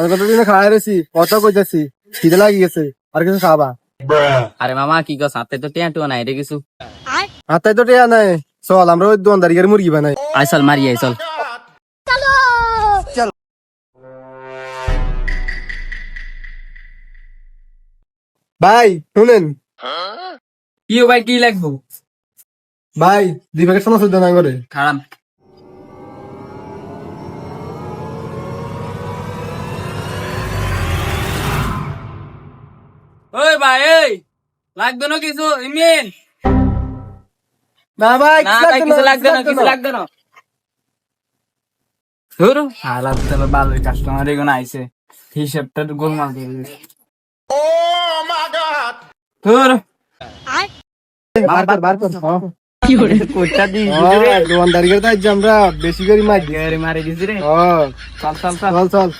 অনেক কতদিন খাওয়া রয়েছি, কত কইতাছি, খিদে লাগি গেছে, আর কিছু খাবা? আরে মামা কি কস, হাতে তো টিয়া টুয়া নাই রে কিছু। হাতাই তো টিয়া নাই, চল আমরা ওই দোকানদারি করে মুরগি বানাই। আইসল মারি আইসল। ভাই শুনেন, কি ভাই কি লাগবো? ভাই 2 প্যাকেট সমস্ত দেন করে। খারাপ। ওই ভাই এই লাগবে না কিছু ইমিন? না ভাই না ভাই কিছু লাগবে না, কিছু লাগবে না। ধরো হালাত তাহলে ভালোই কাস্টমার এগুলো আইছে, হিসাবটা গোলমাল করে দিছে। ও মাই গড, ধরো বার কর। কি করে কোটা দি দোকানদারি করে তাই আমরা বেশি করে মার দিই। গেরে মারি দিছি রে। ও চল চল চল চল চল।